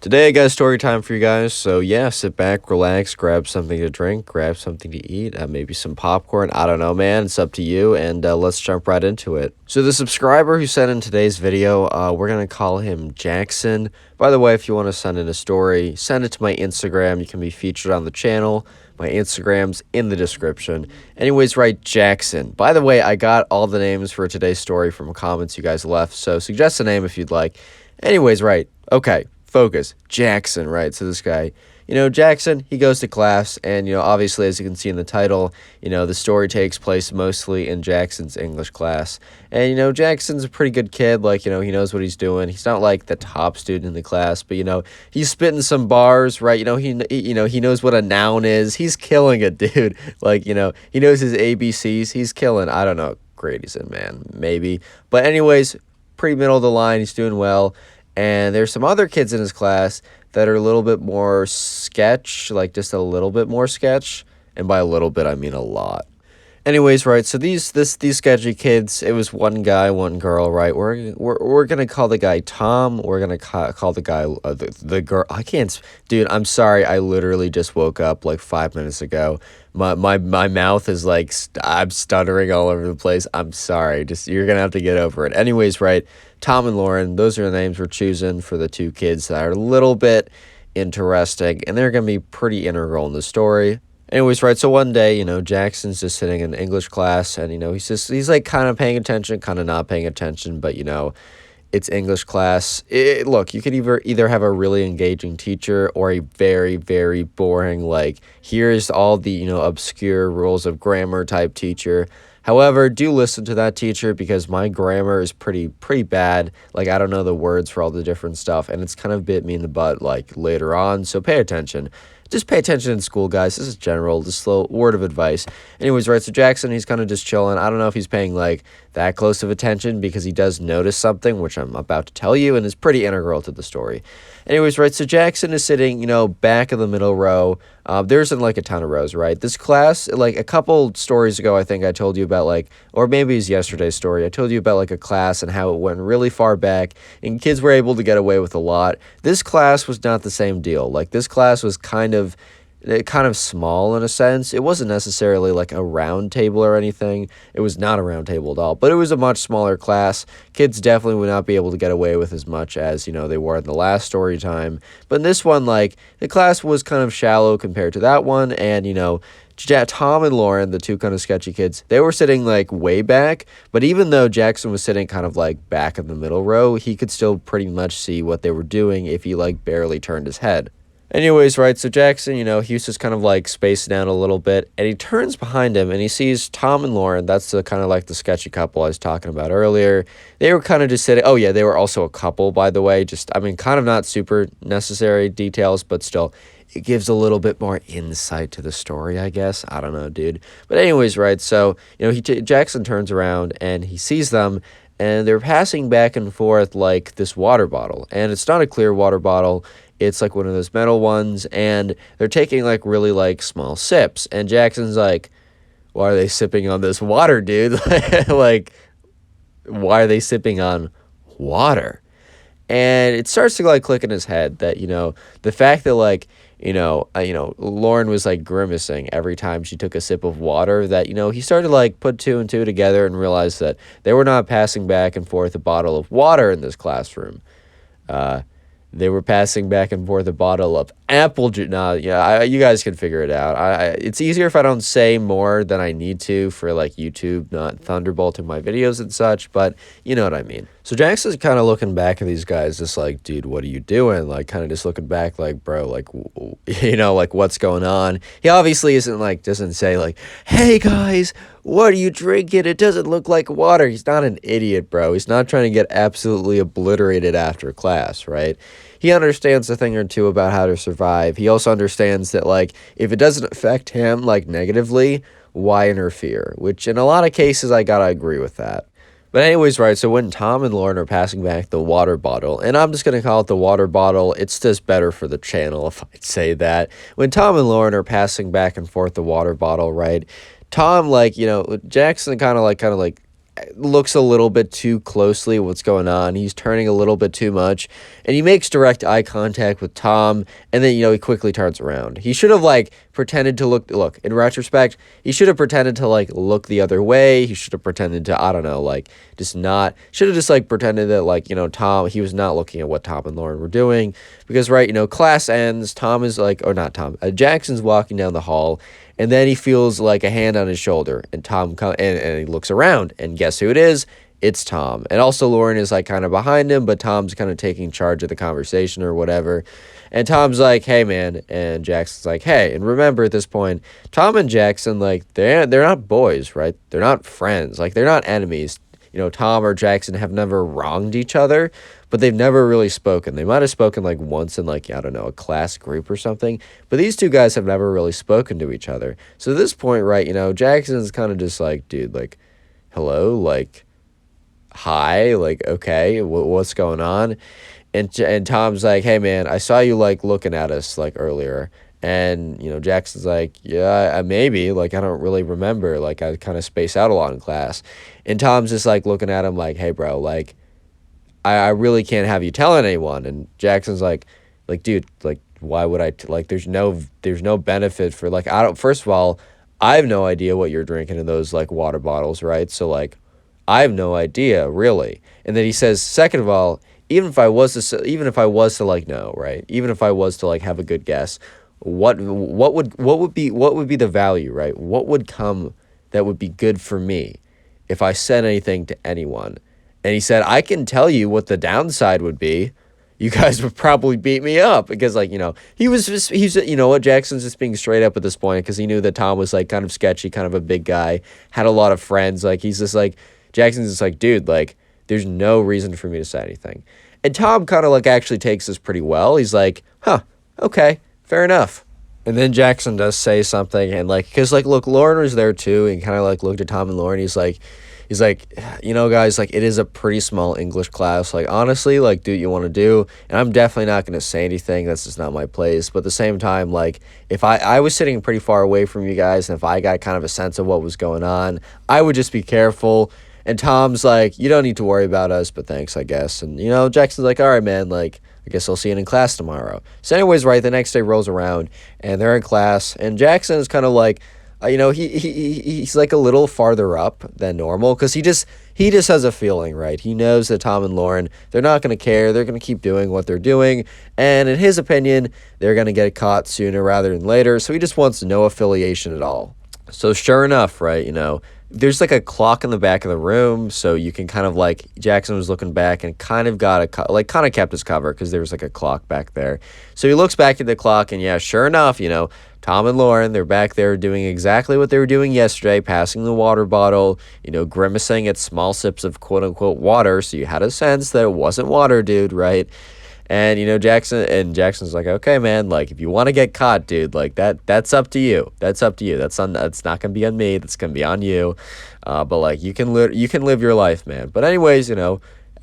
Today I got a story time for you guys, so yeah, sit back, relax, grab something to drink, grab something to eat, maybe some popcorn, I don't know, man, it's up to you, and let's jump right into it. So the subscriber who sent in today's video, we're going to call him Jackson. By the way, if you want to send in a story, send it to my Instagram, you can be featured on the channel. My Instagram's in the description. Anyways, right, Jackson. By the way, I got all the names for today's story from comments you guys left, so suggest a name if you'd like. Anyways, right, okay. Focus. Jackson, right? So this guy, Jackson, he goes to class, and, obviously, as you can see in the title, the story takes place mostly in Jackson's English class. And, Jackson's a pretty good kid. Like, he knows what he's doing. He's not, like, the top student in the class, but, he's spitting some bars, right? He knows what a noun is. He's killing it, dude. Like, he knows his ABCs. He's killing. I don't know what grade he's in, man. Maybe. But anyways, pretty middle of the line. He's doing well. And there's some other kids in his class that are a little bit more sketch, like just a little bit more sketch. And by a little bit, I mean a lot. Anyways, right, so these sketchy kids, it was one guy, one girl, right? We're gonna call the guy Tom. We're gonna call the guy the girl. I can't, dude. I'm sorry. I literally just woke up like 5 minutes ago. My mouth is like I'm stuttering all over the place. I'm sorry. Just you're gonna have to get over it. Anyways, right, Tom and Lauren. Those are the names we're choosing for the two kids that are a little bit interesting, and they're gonna be pretty integral in the story. Anyways, right, so one day, Jackson's just sitting in English class, and, he's like kind of paying attention, kind of not paying attention, but, it's English class. Look, you could either have a really engaging teacher or a very, very boring, like, here's all the, obscure rules of grammar type teacher. However, do listen to that teacher because my grammar is pretty bad. Like, I don't know the words for all the different stuff, and it's kind of bit me in the butt, like, later on, so pay attention. Just pay attention in school, guys. This is general, just a little word of advice. Anyways, right, so Jackson, he's kind of just chilling. I don't know if he's paying, like, that close of attention because he does notice something, which I'm about to tell you, and is pretty integral to the story. Anyways, right, so Jackson is sitting, back in the middle row. There isn't, like, a ton of rows, right? This class, like, a couple stories ago, I think I told you about, like, or maybe it's yesterday's story. I told you about, like, a class and how it went really far back, and kids were able to get away with a lot. This class was not the same deal. Like, this class was kind of small in a sense. It wasn't necessarily like a round table or anything. It was not a round table at all, but it was a much smaller class. Kids definitely would not be able to get away with as much as, they were in the last story time. But in this one, like, the class was kind of shallow compared to that one. And, Tom and Lauren, the two kind of sketchy kids, they were sitting like way back. But even though Jackson was sitting kind of like back in the middle row, he could still pretty much see what they were doing if he like barely turned his head. Anyways, right, so Jackson, he was just kind of like spaced down a little bit, and he turns behind him and he sees Tom and Lauren. That's the kind of like the sketchy couple I was talking about earlier. They were kind of just sitting. Oh yeah, they were also a couple, by the way. Just, I mean, kind of not super necessary details, but still, it gives a little bit more insight to the story, I guess. I don't know, dude. But anyways, right, so, Jackson turns around and he sees them, and they're passing back and forth like this water bottle, and it's not a clear water bottle. It's like one of those metal ones, and they're taking like really like small sips. And Jackson's like, why are they sipping on this water, dude? Like, why are they sipping on water? And it starts to like click in his head that, the fact that like, Lauren was like grimacing every time she took a sip of water, that, he started to like put two and two together and realized that they were not passing back and forth a bottle of water in this classroom. They were passing back and forth a bottle of apple juice. You guys can figure it out. It's easier if I don't say more than I need to for like YouTube, not thunderbolting my videos and such, but you know what I mean. So Jackson's kind of looking back at these guys just like, dude, what are you doing? Like, kind of just looking back like, bro, like, like what's going on? He obviously doesn't say like, hey guys, what are you drinking? It doesn't look like water. He's not an idiot, bro. He's not trying to get absolutely obliterated after class, right? He understands a thing or two about how to survive. He also understands that, like, if it doesn't affect him, like, negatively, why interfere? Which, in a lot of cases, I gotta agree with that. But anyways, right, so when Tom and Lauren are passing back the water bottle, and I'm just going to call it the water bottle, it's just better for the channel if I'd say that. When Tom and Lauren are passing back and forth the water bottle, right, Tom, like, Jackson kind of like, looks a little bit too closely at what's going on. He's turning a little bit too much, and he makes direct eye contact with Tom, and then, he quickly turns around. He should have, pretended to look, in retrospect, he should have pretended to, look the other way. He should have pretended to, I don't know, just not, should have just, pretended that, Tom, he was not looking at what Tom and Lauren were doing, because, right, class ends, Tom is, or not Tom, Jackson's walking down the hall, and then he feels a hand on his shoulder, and Tom and he looks around, and guess who it is? It's Tom. And also Lauren is kind of behind him, but Tom's kind of taking charge of the conversation or whatever. And Tom's like, "Hey, man," and Jackson's like, "Hey." And remember, at this point, Tom and Jackson, they're not boys, right? They're not friends. They're not enemies. Tom or Jackson have never wronged each other, but they've never really spoken. They might have spoken once in I don't know, a class group or something, but these two guys have never really spoken to each other. So at this point, right, Jackson's kind of just dude, hello, hi, okay, what's going on? And Tom's like, "Hey, man, I saw you looking at us earlier." And, Jackson's like, "Yeah, maybe, I don't really remember, I kind of space out a lot in class." And Tom's just looking at him "Hey, bro, I really can't have you telling anyone." And Jackson's "Dude, why would I, there's no benefit for, I don't, first of all, I have no idea what you're drinking in those, water bottles, right? So, I have no idea, really." And then he says, "Second of all, even if I was to know, right? Even if I was to have a good guess, what would be the value, right? What would come that would be good for me if I said anything to anyone?" And he said, "I can tell you what the downside would be. You guys would probably beat me up," because Jackson's just being straight up at this point, because he knew that Tom was kind of sketchy, kind of a big guy, had a lot of friends. He's just Jackson's just "Dude, there's no reason for me to say anything." And Tom kind of actually takes this pretty well. He's "Huh, okay, fair enough." And then Jackson does say something, and because look, Lauren was there too, and kind of looked at Tom and Lauren. He's like, "Guys, it is a pretty small English class. Honestly, do what you want to do. And I'm definitely not going to say anything. That's just not my place. But at the same time, if I was sitting pretty far away from you guys, and if I got kind of a sense of what was going on, I would just be careful." And Tom's "You don't need to worry about us, but thanks, I guess." And, Jackson's "All right, man, I guess I'll see you in class tomorrow." So anyways, right, the next day rolls around, and they're in class, and Jackson is kind of he's a little farther up than normal, because he just has a feeling, right? He knows that Tom and Lauren, they're not going to care. They're going to keep doing what they're doing. And in his opinion, they're going to get caught sooner rather than later. So he just wants no affiliation at all. So sure enough, right, there's a clock in the back of the room, so you can kind of Jackson was looking back and kind of got kind of kept his cover, because there was a clock back there. So he looks back at the clock, and yeah, sure enough, Tom and Lauren, they're back there doing exactly what they were doing yesterday, passing the water bottle, grimacing at small sips of quote unquote water. So you had a sense that it wasn't water, dude, right? And, Jackson's "Okay, man, if you want to get caught, dude, that's up to you. That's up to you. That's not going to be on me. That's going to be on you. But, you can live your life, man." But anyways,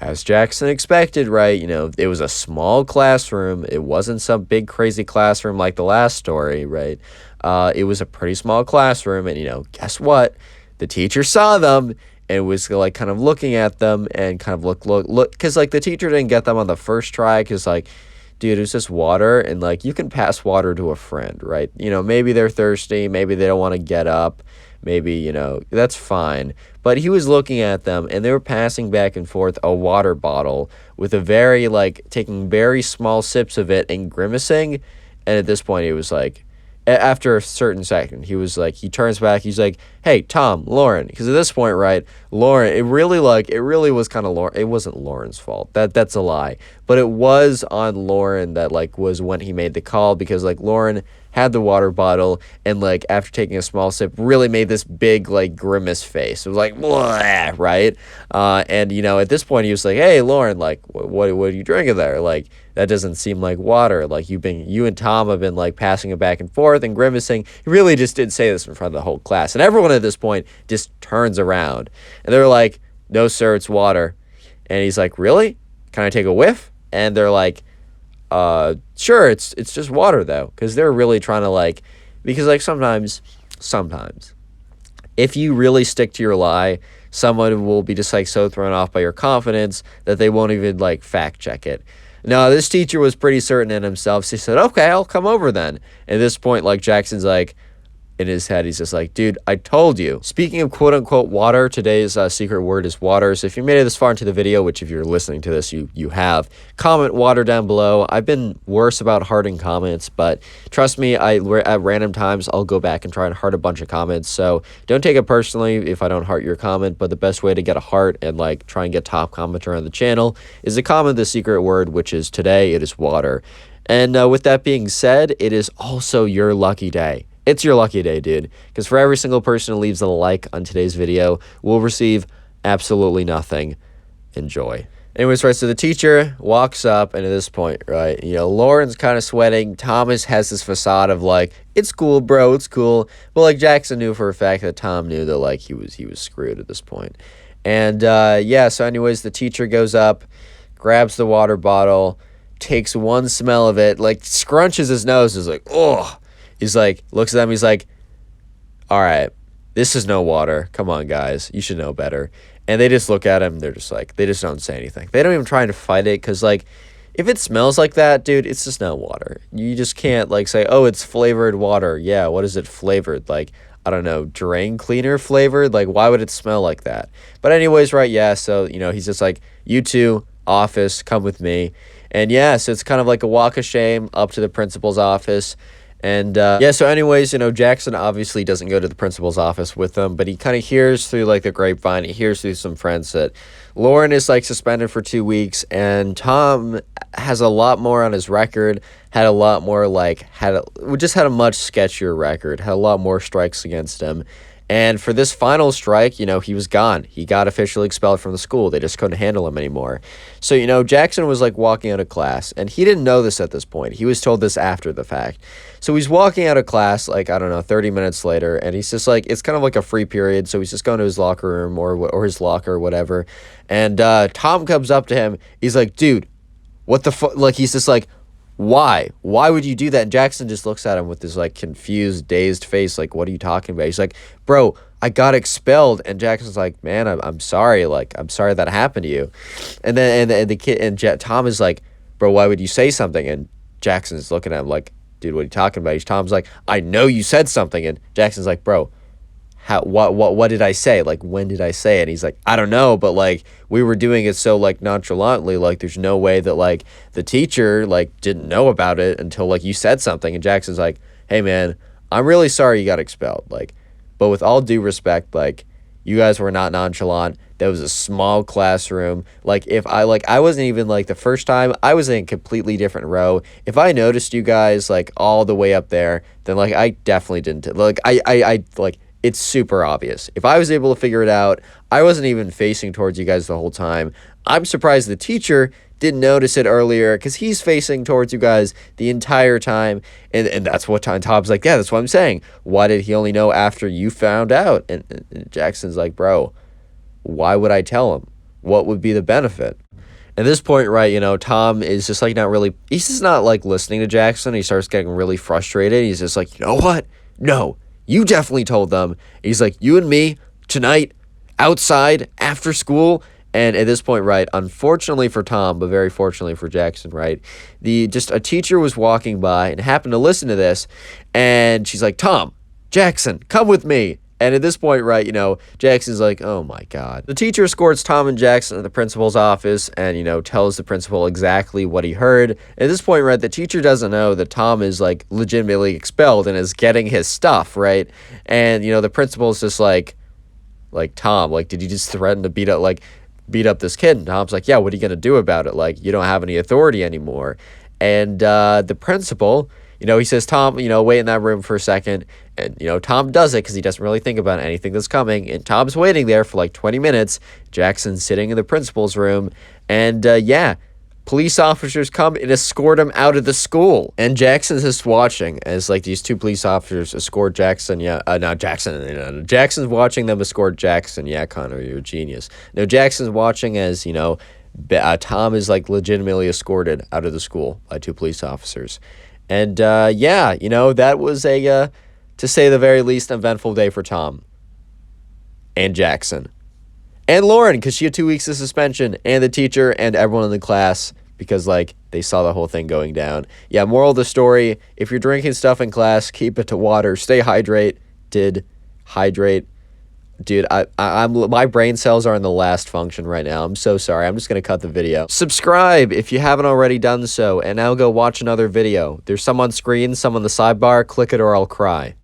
as Jackson expected, right, it was a small classroom. It wasn't some big, crazy classroom like the last story, right? It was a pretty small classroom, and, guess what? The teacher saw them, and was kind of looking at them, and kind of look, because the teacher didn't get them on the first try, because dude, it's just water, and you can pass water to a friend, right? Maybe they're thirsty, maybe they don't want to get up, maybe, that's fine. But he was looking at them, and they were passing back and forth a water bottle with a very taking very small sips of it and grimacing. And at this point, he was after a certain second, he was he turns back, he's "Hey, Tom, Lauren," because at this point, right, Lauren, it really was kind of Lauren. It wasn't Lauren's fault. That's a lie. But it was on Lauren that was when he made the call, because Lauren had the water bottle, and after taking a small sip, really made this big grimace face. It was "Blah," right? And at this point, he was "Hey, Lauren, what are you drinking there? That doesn't seem like water. You and Tom have been passing it back and forth and grimacing." He really just did say this in front of the whole class, and everyone at this point just turns around, and they're "No, sir, it's water." And he's "Really? Can I take a whiff?" And they're "Sure, it's just water, though," because they're really trying to because sometimes if you really stick to your lie, someone will be just like so thrown off by your confidence that they won't even like fact check it. No, this teacher was pretty certain in himself. So he said, okay, I'll come over then. At this point, like Jackson's like, in his head, he's just like, dude, I told you. Speaking of quote unquote water, today's secret word is water. So if you made it this far into the video, which if you're listening to this, you have, comment water down below. I've been worse about hearting comments, but trust me, at random times, I'll go back and try and heart a bunch of comments. So don't take it personally if I don't heart your comment, but the best way to get a heart and like try and get top commenter on the channel is to comment the secret word, which is today, it is water. And with that being said, it is also your lucky day. It's your lucky day, dude, because for every single person who leaves a like on today's video, we'll receive absolutely nothing. Enjoy. Anyways, right, so the teacher walks up, and at this point, right, you know, Lauren's kind of sweating. Thomas has this facade of, like, it's cool, bro, it's cool. But, like, Jackson knew for a fact that Tom knew that, like, he was screwed at this point. And, yeah, so anyways, the teacher goes up, grabs the water bottle, takes one smell of it, like, scrunches his nose, is like, oh. He's like, looks at them, he's like, all right, this is no water. Come on, guys. You should know better. And they just look at him. They're just like, they just don't say anything. They don't even try to fight it because, like, if it smells like that, dude, it's just not water. You just can't, like, say, oh, it's flavored water. Yeah, what is it flavored? Like, I don't know, drain cleaner flavored? Like, why would it smell like that? But anyways, right, yeah, so, you know, he's just like, you two, office, come with me. And, yeah, so it's kind of like a walk of shame up to the principal's office. And, yeah, so anyways, you know, Jackson obviously doesn't go to the principal's office with them, but he kind of hears through, like, the grapevine, he hears through some friends that Lauren is, like, suspended for 2 weeks, and Tom has a lot more on his record, had a lot more, like, just had a much sketchier record, had a lot more strikes against him. And for this final strike, you know, he was gone. He got officially expelled from the school. They just couldn't handle him anymore. So, you know, Jackson was, like, walking out of class, and he didn't know this at this point. He was told this after the fact. So he's walking out of class, like, I don't know, 30 minutes later, and he's just, like, it's kind of like a free period, so he's just going to his locker room or his locker or whatever. And Tom comes up to him. He's like, dude, what the fuck? Like, he's just like, why? Why would you do that? And Jackson just looks at him with this, like, confused, dazed face, like, what are you talking about? He's like, bro, I got expelled. And Jackson's like, man, I'm sorry. Like, I'm sorry that happened to you. And then and the kid and Tom is like, bro, why would you say something? And Jackson's looking at him like, dude, what are you talking about? Tom's like, I know you said something. And Jackson's like, bro, what did I say? Like, when did I say it? And he's like, I don't know, but, like, we were doing it so, like, nonchalantly, like, there's no way that, like, the teacher, like, didn't know about it until, like, you said something. And Jackson's like, hey, man, I'm really sorry you got expelled. Like, but with all due respect, like, you guys were not nonchalant. That was a small classroom. Like, if I wasn't even, like, the first time, I was in a completely different row. If I noticed you guys, like, all the way up there, then, like, I definitely didn't, like, I like, it's super obvious. If I was able to figure it out, I wasn't even facing towards you guys the whole time. I'm surprised the teacher didn't notice it earlier because he's facing towards you guys the entire time. And that's what Tom's like, yeah, that's what I'm saying. Why did he only know after you found out? And Jackson's like, bro, why would I tell him? What would be the benefit? At this point, right, you know, Tom is just like he's just not like listening to Jackson. He starts getting really frustrated. He's just like, you know what? No. You definitely told them. He's like, you and me, tonight, outside, after school. And at this point, right, unfortunately for Tom, but very fortunately for Jackson, right, just a teacher was walking by and happened to listen to this. And she's like, Tom, Jackson, come with me. And at this point, right, you know, Jackson's like, oh, my God. The teacher escorts Tom and Jackson to the principal's office and, you know, tells the principal exactly what he heard. At this point, right, the teacher doesn't know that Tom is, like, legitimately expelled and is getting his stuff, right? And, you know, the principal's just like, Tom, like, did you just threaten to beat up this kid? And Tom's like, yeah, what are you going to do about it? Like, you don't have any authority anymore. And the principal, you know, he says, Tom, you know, wait in that room for a second. And, you know, Tom does it because he doesn't really think about anything that's coming. And Tom's waiting there for like 20 minutes. Jackson's sitting in the principal's room. And, yeah, police officers come and escort him out of the school. And Jackson's just watching as, like, these two police officers escort Jackson. Yeah, not Jackson. Jackson's watching them escort Jackson. Yeah, Connor, you're a genius. No, Jackson's watching as, you know, Tom is, like, legitimately escorted out of the school by two police officers. And, yeah, you know, that was to say the very least, eventful day for Tom. and Jackson. And Lauren, because she had 2 weeks of suspension, and the teacher and everyone in the class, because, like, they saw the whole thing going down. Yeah, moral of the story, if you're drinking stuff in class, keep it to water. Stay hydrate. Hydrate. Dude, my brain cells are in the last function right now. I'm so sorry. I'm just going to cut the video. Subscribe if you haven't already done so, and now go watch another video. There's some on screen, some on the sidebar. Click it or I'll cry.